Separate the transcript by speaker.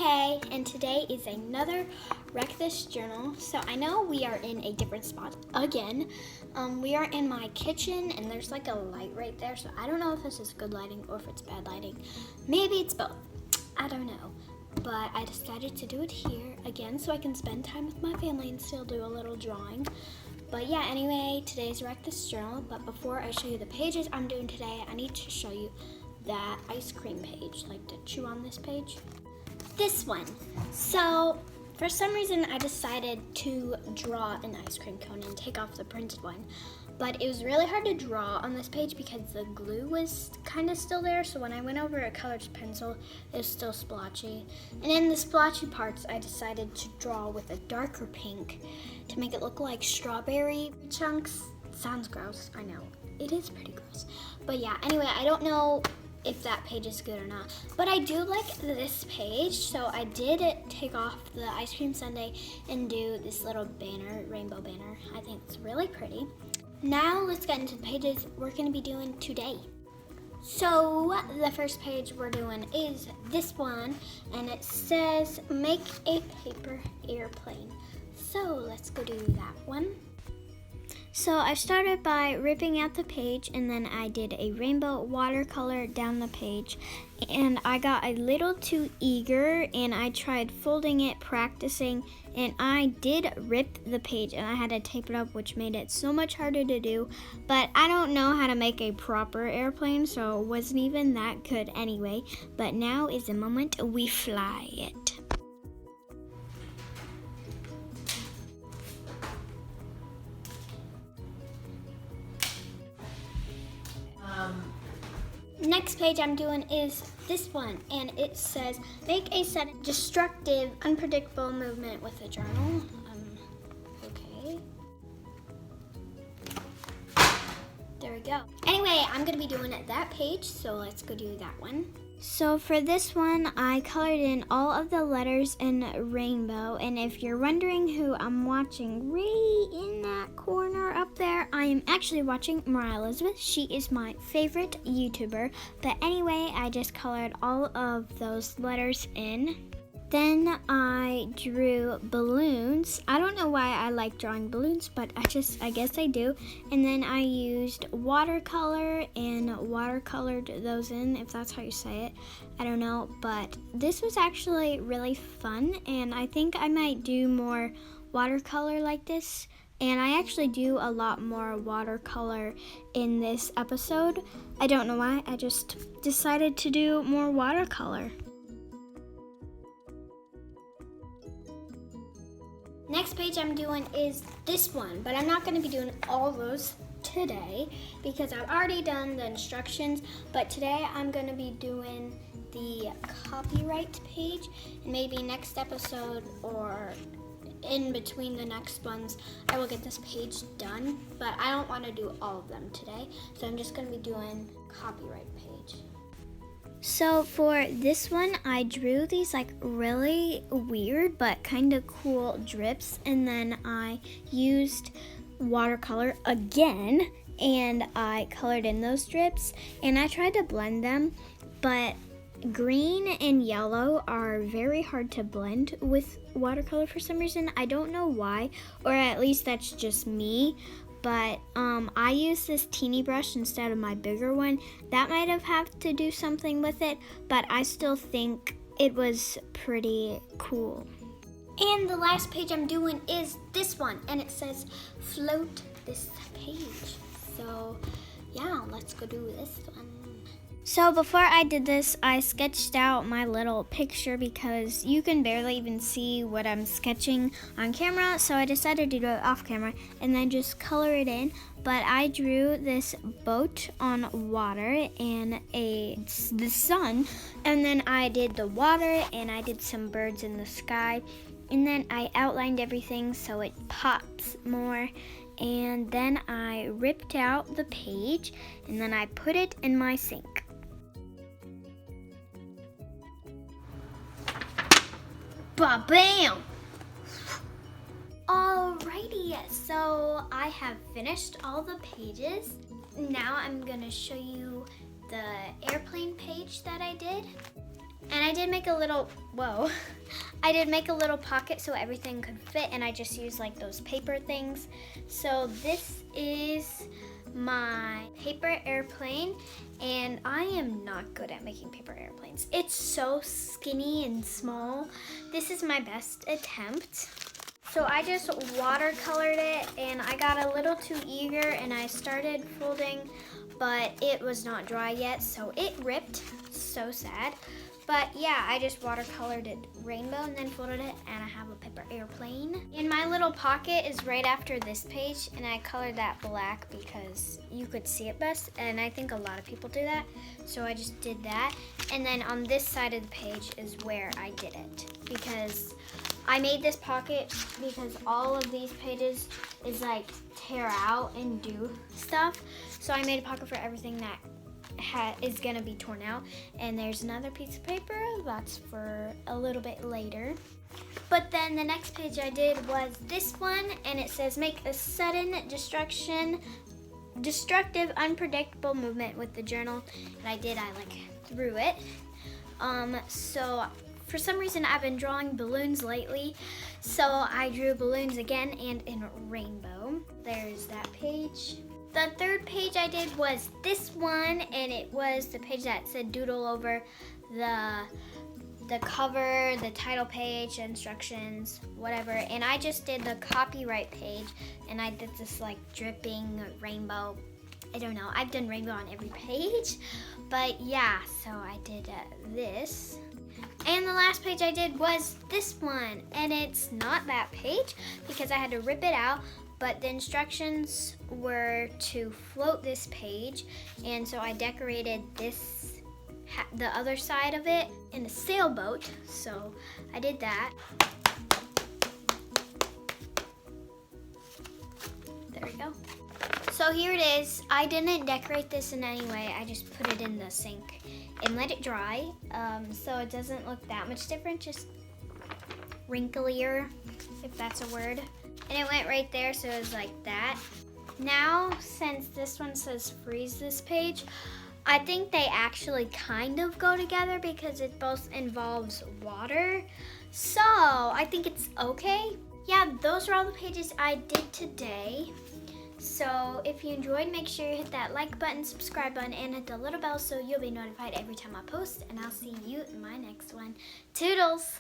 Speaker 1: Hey, and today is another Wreck This Journal. So I know we are in a different spot again. We are in my kitchen and there's like a light right there. So I don't know if this is good lighting or if it's bad lighting. Maybe it's both. I don't know. But I decided to do it here again so I can spend time with my family and still do a little drawing. But yeah, anyway, today's Wreck This Journal. But before I show you the pages I'm doing today, I need to show you that ice cream page. Like to chew on this page. This one. So for some reason I decided to draw an ice cream cone and take off the printed one, but it was really hard to draw on this page because the glue was kind of still there. So when I went over a colored pencil, it was still splotchy, and in the splotchy parts I decided to draw with a darker pink to make it look like strawberry chunks. Sounds gross, I know, it is pretty gross, but yeah, anyway, I don't know if that page is good or not, but I do like this page, so I did take off the ice cream sundae and do this little banner, rainbow banner. I think it's really pretty. Now let's get into the pages we're going to be doing today. So the first page we're doing is this one, and it says make a paper airplane. So let's go do that one. So I started by ripping out the page, and then I did a rainbow watercolor down the page, and I got a little too eager and I tried folding it, practicing, and I did rip the page and I had to tape it up, which made it so much harder to do. But I don't know how to make a proper airplane, so it wasn't even that good anyway. But now is the moment we fly it. Next page I'm doing is this one, and it says make a sudden, destructive, unpredictable movement with a journal. Okay. There we go. Anyway, I'm gonna be doing that page, so let's go do that one. So for this one, I colored in all of the letters in rainbow, and if you're wondering who I'm watching right in that corner up there, I am actually watching Mariah Elizabeth. She is my favorite YouTuber, but anyway, I just colored all of those letters in. Then I drew balloons. I don't know why I like drawing balloons, but I guess I do. And then I used watercolor and watercolored those in, if that's how you say it. I don't know, but this was actually really fun, and I think I might do more watercolor like this. And I actually do a lot more watercolor in this episode. I don't know why, I just decided to do more watercolor. Next page I'm doing is this one, but I'm not going to be doing all those today because I've already done the instructions, but today I'm going to be doing the copyright page, and maybe next episode or in between the next ones I will get this page done, but I don't want to do all of them today, so I'm just going to be doing copyright page. So for this one, I drew these like really weird but kind of cool drips, and then I used watercolor again and I colored in those drips, and I tried to blend them, but green and yellow are very hard to blend with watercolor for some reason. I don't know why, or at least that's just me. But I used this teeny brush instead of my bigger one. That might have had to do something with it, but I still think it was pretty cool. And the last page I'm doing is this one, and it says float this page. So yeah, let's go do this one. So before I did this, I sketched out my little picture because you can barely even see what I'm sketching on camera, so I decided to do it off camera and then just color it in. But I drew this boat on water and the sun, and then I did the water and I did some birds in the sky, and then I outlined everything so it pops more. And then I ripped out the page and then I put it in my sink. Ba-bam! Alrighty, so I have finished all the pages. Now I'm gonna show you the airplane page that I did. And I did make a little, whoa. I did make a little pocket so everything could fit, and I just used like those paper things. So this is my paper airplane, and I am not good at making paper airplanes. It's so skinny and small. This is my best attempt. So I just watercolored it, and I got a little too eager and I started folding, but it was not dry yet, so it ripped. So sad. But yeah, I just watercolored it rainbow and then folded it, and I have a paper airplane. And my little pocket is right after this page, and I colored that black because you could see it best, and I think a lot of people do that. So I just did that. And then on this side of the page is where I did it, because I made this pocket because all of these pages is like tear out and do stuff. So I made a pocket for everything that is gonna be torn out. And there's another piece of paper that's for a little bit later. But then the next page I did was this one, and it says make a sudden destructive, unpredictable movement with the journal. And I like threw it. So for some reason I've been drawing balloons lately, so I drew balloons again and in rainbow. There's that page. The third page I did was this one, and it was the page that said doodle over the cover, the title page, instructions, whatever. And I just did the copyright page, and I did this like dripping rainbow. I don't know, I've done rainbow on every page, but yeah, so I did this. And the last page I did was this one, and it's not that page because I had to rip it out, but the instructions were to float this page, and so I decorated this, the other side of it, in a sailboat, so I did that. There we go. So here it is. I didn't decorate this in any way. I just put it in the sink and let it dry, so it doesn't look that much different, just wrinklier, if that's a word. And it went right there, so it was like that. Now, since this one says freeze this page, I think they actually kind of go together because it both involves water. So I think it's okay. Yeah, those are all the pages I did today. So if you enjoyed, make sure you hit that like button, subscribe button, and hit the little bell so you'll be notified every time I post. And I'll see you in my next one. Toodles!